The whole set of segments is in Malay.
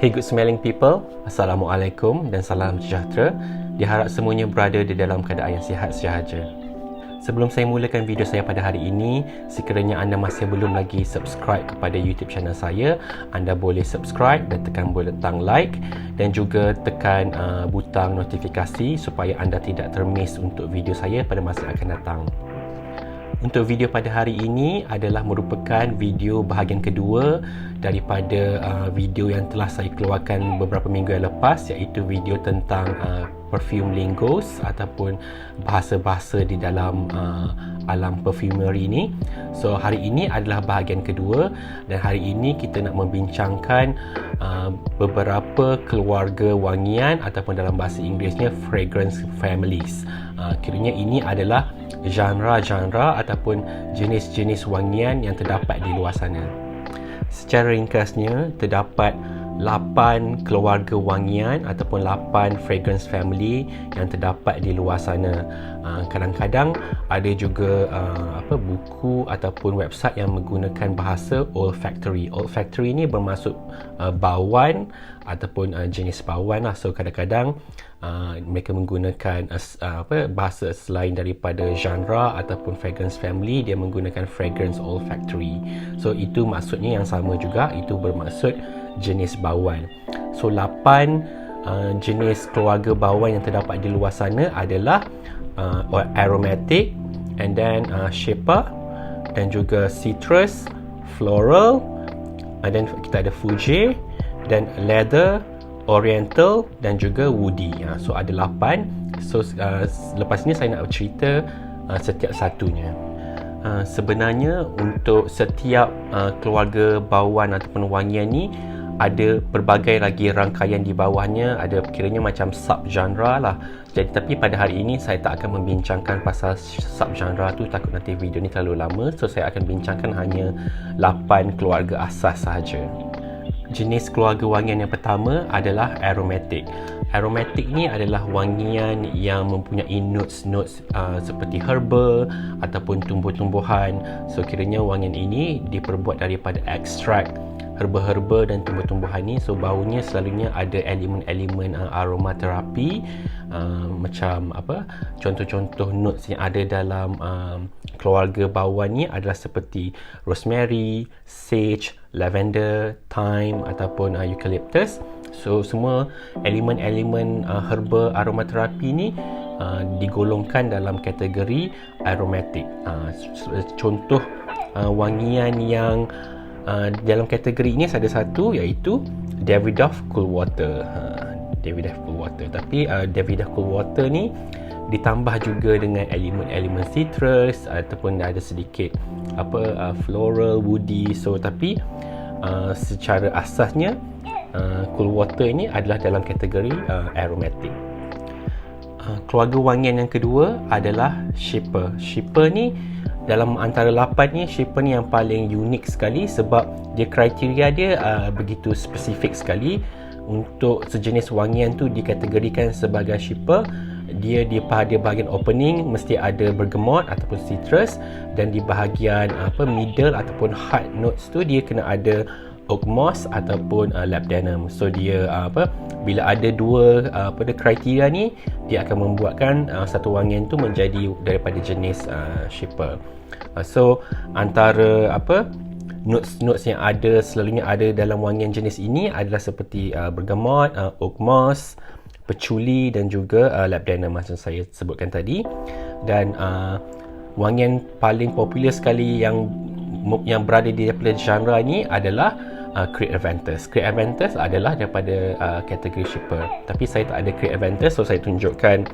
Hey good smelling people, Assalamualaikum dan salam sejahtera. Diharap semuanya berada di dalam keadaan yang sihat sahaja. Sebelum saya mulakan video saya pada hari ini, sekiranya anda masih belum lagi subscribe kepada YouTube channel saya, anda boleh subscribe dan tekan butang like dan juga tekan butang notifikasi supaya anda tidak termiss untuk video saya pada masa yang akan datang. Untuk video pada hari ini adalah merupakan video bahagian kedua daripada video yang telah saya keluarkan beberapa minggu yang lepas, iaitu video tentang perfume lingos ataupun bahasa-bahasa di dalam alam perfumery ini. So hari ini adalah bahagian kedua dan hari ini kita nak membincangkan beberapa keluarga wangian ataupun dalam bahasa Inggerisnya fragrance families. Kiranya ini adalah genre-genre ataupun jenis-jenis wangian yang terdapat di luar sana. Secara ringkasnya, terdapat 8 keluarga wangian ataupun 8 fragrance family yang terdapat di luar sana. Kadang-kadang ada juga buku ataupun website yang menggunakan bahasa olfactory. Olfactory ni bermaksud bauan ataupun jenis bauan lah. So kadang-kadang mereka menggunakan bahasa selain daripada genre ataupun fragrance family, dia menggunakan fragrance olfactory. So itu maksudnya yang sama juga, itu bermaksud jenis bauan. So 8 jenis keluarga bauan yang terdapat di luar sana adalah aromatic, and then shaper, dan juga citrus, floral, and then kita ada fugge, dan leather, oriental dan juga woody. So ada 8. So lepas ni saya nak bercerita setiap satunya. Sebenarnya untuk setiap keluarga bauan ataupun wangian ni ada pelbagai lagi rangkaian di bawahnya, ada kiranya macam sub-genre lah. Jadi tapi pada hari ini saya tak akan membincangkan pasal sub-genre tu, takut nanti video ni terlalu lama. So saya akan bincangkan hanya 8 keluarga asas sahaja. Jenis keluarga wangian yang pertama adalah aromatic. Aromatic ni adalah wangian yang mempunyai notes-notes seperti herba ataupun tumbuh-tumbuhan. So kiranya wangian ini diperbuat daripada ekstrak herba-herba dan tumbuh-tumbuhan ni. So baunya selalunya ada elemen-elemen aromaterapi, macam contoh-contoh notes yang ada dalam keluarga bauan ni adalah seperti rosemary, sage, lavender, thyme ataupun eucalyptus. So semua elemen-elemen herba aromaterapi ni digolongkan dalam kategori aromatic. Contoh wangian yang dalam kategori ini ada satu, iaitu Davidoff Cool Water. Davidoff Cool Water. Tapi Davidoff Cool Water ni ditambah juga dengan elemen-elemen citrus ataupun ada sedikit floral, woody. So tapi secara asasnya Cool Water ini adalah dalam kategori aromatic. Keluarga wangian yang kedua adalah shaper. Shaper ni dalam antara 8 ni, shaper ni yang paling unik sekali sebab dia kriteria dia begitu spesifik sekali. Untuk sejenis wangian tu dikategorikan sebagai shaper, dia di bahagian opening mesti ada bergamot ataupun citrus, dan di bahagian middle ataupun hard notes tu dia kena ada oak moss ataupun labdanum. So dia bila ada dua kriteria ni, dia akan membuatkan satu wangian tu menjadi daripada jenis shaper. So antara notes-notes yang selalunya ada dalam wangian jenis ini adalah seperti bergamot, oak moss, patchouli dan juga labdanum macam saya sebutkan tadi. Dan wangian paling popular sekali yang berada di daripada genre ni adalah Creed Aventus. Creed Aventus adalah daripada kategori shaper. Tapi saya tak ada Creed Aventus, so saya tunjukkan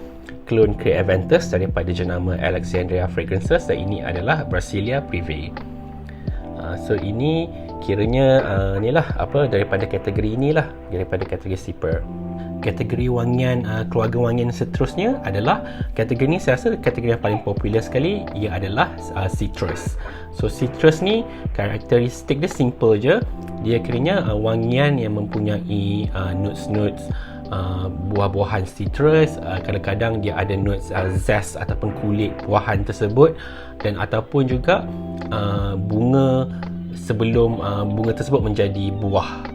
clone Creed Aventus daripada jenama Alexandria Fragrances, dan ini adalah Brasilia Privé. So ini kiranya daripada kategori inilah, daripada kategori shaper. Kategori wangian keluarga wangian seterusnya adalah kategori ni, saya rasa kategori yang paling popular sekali, ia adalah citrus. So citrus ni karakteristik dia simple je. Dia kiranya wangian yang mempunyai notes-notes buah-buahan citrus. Kadang-kadang dia ada notes zest ataupun kulit buahan tersebut, dan ataupun juga bunga sebelum bunga tersebut menjadi buah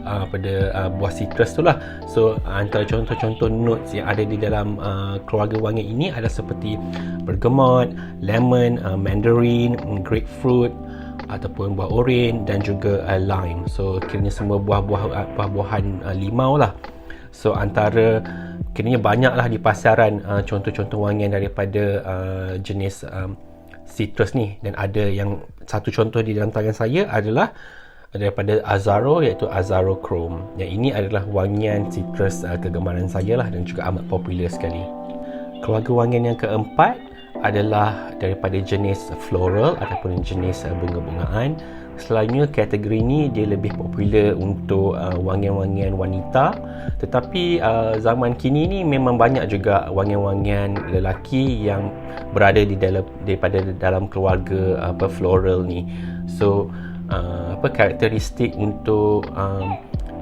buah citrus tu lah. So antara contoh-contoh notes yang ada di dalam keluarga wangian ini adalah seperti bergamot, lemon, mandarin, grapefruit ataupun buah oren dan juga lime. So kiranya semua buah-buahan limau lah. So antara kiranya banyaklah di pasaran contoh-contoh wangian daripada jenis citrus ni, dan ada yang satu contoh di dalam tangan saya adalah daripada Azzaro, iaitu Azzaro Chrome. Yang ini adalah wangian citrus kegemaran saya lah dan juga amat popular sekali. Keluarga wangian yang keempat adalah daripada jenis floral ataupun jenis bunga-bungaan. Selalunya kategori ni dia lebih popular untuk wangian-wangian wanita, tetapi zaman kini ni memang banyak juga wangian-wangian lelaki yang berada daripada dalam keluarga floral ni. So karakteristik untuk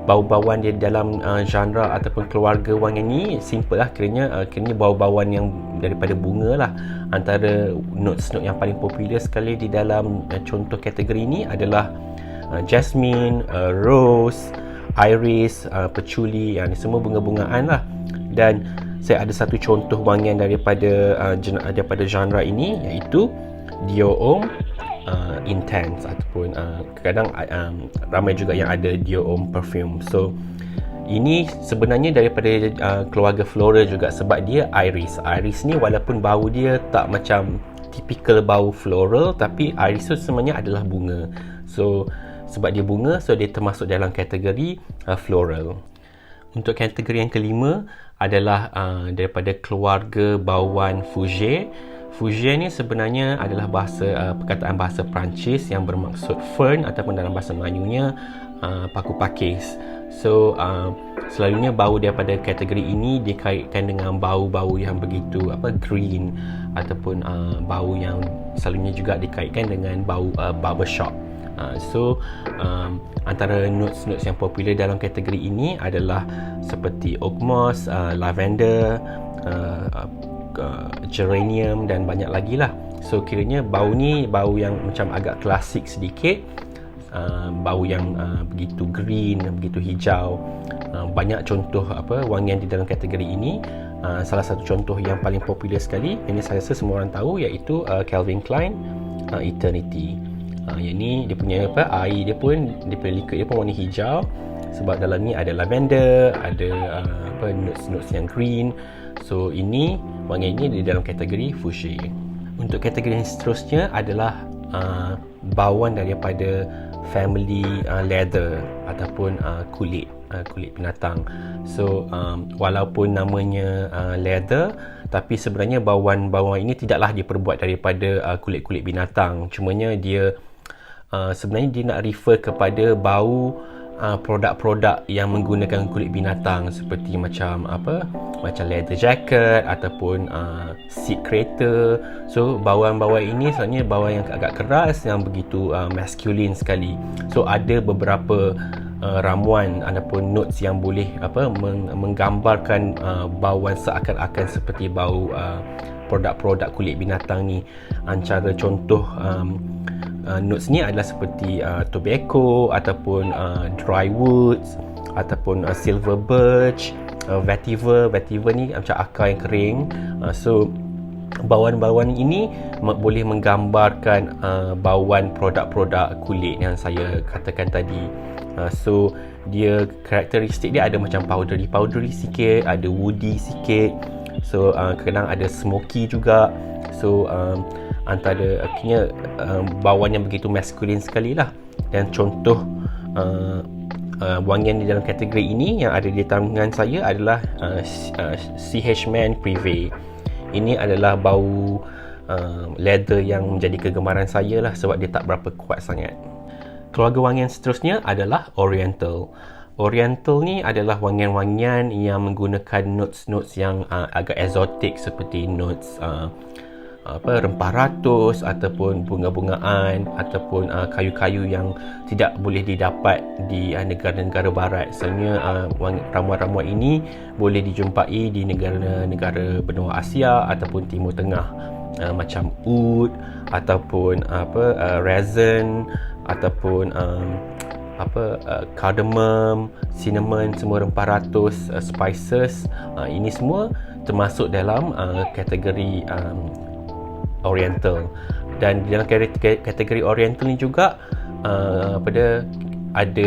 bau-bauan dia dalam genre ataupun keluarga wangian ni simple lah, kiranya bau-bauan yang daripada bunga lah. Antara notes yang paling popular sekali di dalam contoh kategori ni adalah jasmine, rose, iris, patchouli. Ni semua bunga-bungaan lah. Dan saya ada satu contoh wangian daripada genre ini, iaitu Dior Homme Intense, ataupun kadang ramai juga yang ada Dior Homme perfume. So ini sebenarnya daripada keluarga floral juga, sebab dia iris. Iris ni walaupun bau dia tak macam typical bau floral, tapi iris tu sebenarnya adalah bunga. So sebab dia bunga, so dia termasuk dalam kategori floral. Untuk kategori yang kelima adalah daripada keluarga bauan Fougère. Fougère ni sebenarnya adalah perkataan bahasa Perancis yang bermaksud fern, ataupun dalam bahasa Melayunya paku pakis. So selalunya bau daripada kategori ini dikaitkan dengan bau-bau yang begitu green, ataupun bau yang selalunya juga dikaitkan dengan bau barbershop. So antara notes-notes yang popular dalam kategori ini adalah seperti oak moss, lavender, geranium dan banyak lagi lah. So kiranya bau ni bau yang macam agak klasik sedikit, bau yang begitu green, begitu hijau. Banyak contoh wangian di dalam kategori ini. Salah satu contoh yang paling popular sekali, ini saya rasa semua orang tahu, iaitu Calvin Klein Eternity. Yang ni dia punya air dia pun, dia punya liquid dia pun warna hijau, sebab dalam ni ada lavender, ada notes-notes yang green. So ini wangian ini di dalam kategori Fougère. Untuk kategori yang seterusnya adalah bauan daripada family leather ataupun kulit binatang. So walaupun namanya leather, tapi sebenarnya bauan-bauan ini tidaklah diperbuat daripada kulit-kulit binatang. Cumanya dia sebenarnya dia nak refer kepada bau produk-produk yang menggunakan kulit binatang, seperti macam leather jacket ataupun seat kereta. So bauan-bauan ini sebenarnya bauan yang agak keras, yang begitu masculine sekali. So ada beberapa ramuan ataupun notes yang boleh menggambarkan bauan seakan-akan seperti bau produk-produk kulit binatang ni. Antara contoh notes ni adalah seperti tobacco ataupun dry woods ataupun silver birch, vetiver ni macam akar yang kering. So bauan-bauan ini boleh menggambarkan bauan produk-produk kulit yang saya katakan tadi. So dia karakteristik dia ada macam powdery sikit, ada woody sikit. So kadang ada smoky juga. So antara akhirnya bauan yang begitu masculine sekali lah. Dan contoh wangian di dalam kategori ini yang ada di tangan saya adalah CH Man Privé. Ini adalah bau leather yang menjadi kegemaran saya lah, sebab dia tak berapa kuat sangat. Keluarga wangian seterusnya adalah Oriental. Oriental ni adalah wangian-wangian yang menggunakan notes-notes yang agak exotic, seperti notes rempah ratus ataupun bunga-bungaan ataupun kayu-kayu yang tidak boleh didapat di negara-negara barat. Sebenarnya ramuan-ramuan ini boleh dijumpai di negara-negara benua Asia ataupun Timur Tengah, macam oud ataupun resin, ataupun cardamom, cinnamon, semua rempah ratus, spices, ini semua termasuk dalam kategori oriental. Dan dalam kategori oriental ni juga ada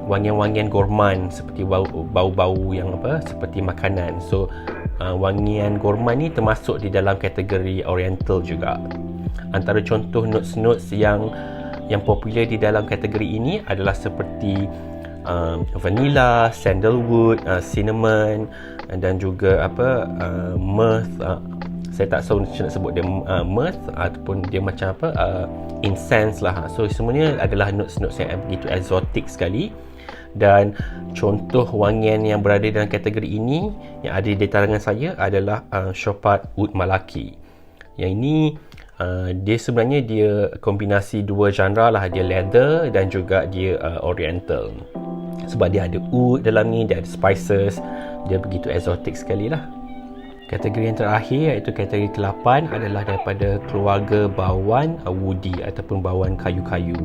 wangian-wangian gourmand seperti bau-bau yang seperti makanan. So wangian gourmand ni termasuk di dalam kategori oriental juga. Antara contoh notes-notes yang popular di dalam kategori ini adalah seperti vanilla, sandalwood, cinnamon, dan juga myrrh. Saya tak tahu nak sebut dia myrrh ataupun dia macam incense lah. So semuanya adalah notes-notes yang begitu exotic sekali. Dan contoh wangian yang berada dalam kategori ini yang ada di tangan saya adalah Chopard Oud Malaki. Yang ini dia sebenarnya dia kombinasi dua genre lah, dia leather dan juga dia oriental. Sebab dia ada oud dalam ni, dia ada spices, dia begitu exotic sekali lah. Kategori yang terakhir iaitu kategori ke-8 adalah daripada keluarga bauan woody ataupun bauan kayu-kayu.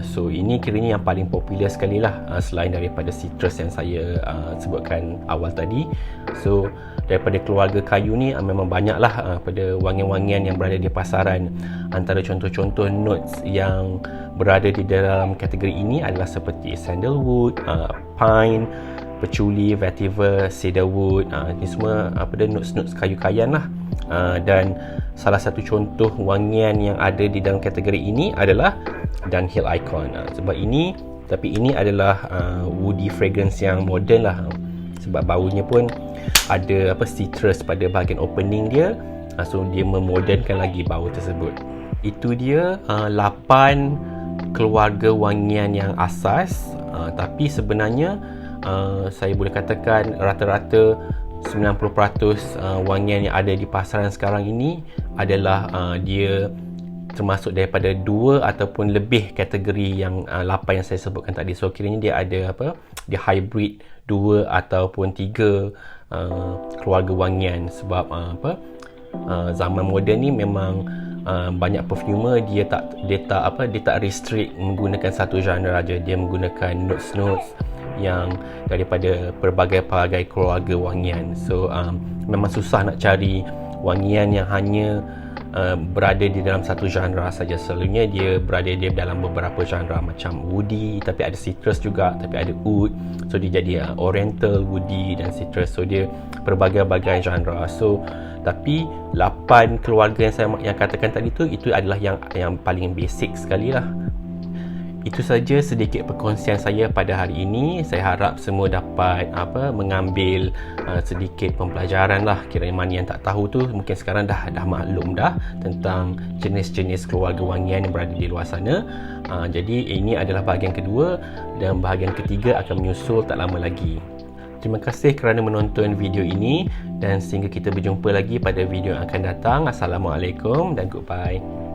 So ini kiranya yang paling popular sekali lah, selain daripada citrus yang saya sebutkan awal tadi. So daripada keluarga kayu ni memang banyaklah pada wangian-wangian yang berada di pasaran. Antara contoh-contoh notes yang berada di dalam kategori ini adalah seperti sandalwood, pine, patchouli, vetiver, cedarwood. Ini semua notes-notes kayu-kayan lah. Dan salah satu contoh wangian yang ada di dalam kategori ini adalah Dunhill Icon. Sebab ini adalah woody fragrance yang modern lah. Sebab baunya pun ada citrus pada bahagian opening dia. So dia memodernkan lagi bau tersebut. Itu dia 8 keluarga wangian yang asas. Tapi sebenarnya saya boleh katakan rata-rata 90% wangian yang ada di pasaran sekarang ini adalah dia termasuk daripada 2 ataupun lebih kategori yang 8 yang saya sebutkan tadi. So kiranya dia ada dia hybrid 2 ataupun 3 keluarga wangian. Sebab zaman moden ni memang banyak perfumer dia tak restrict menggunakan satu genre aja. Dia menggunakan notes yang daripada pelbagai keluarga wangian. So memang susah nak cari wangian yang hanya berada di dalam satu genre saja. Selalunya dia berada di dalam beberapa genre, macam woody tapi ada citrus juga, tapi ada oud. So dia jadi oriental, woody dan citrus. So dia berbagai-bagai genre. So tapi 8 keluarga yang saya katakan tadi itu adalah yang paling basic sekali lah. Itu saja sedikit perkongsian saya pada hari ini. Saya harap semua dapat mengambil sedikit pembelajaran lah. Kiranya mana yang tak tahu tu mungkin sekarang dah maklum dah tentang jenis-jenis keluarga wangian yang berada di luar sana. Jadi ini adalah bahagian kedua dan bahagian ketiga akan menyusul tak lama lagi. Terima kasih kerana menonton video ini dan sehingga kita berjumpa lagi pada video yang akan datang. Assalamualaikum dan goodbye.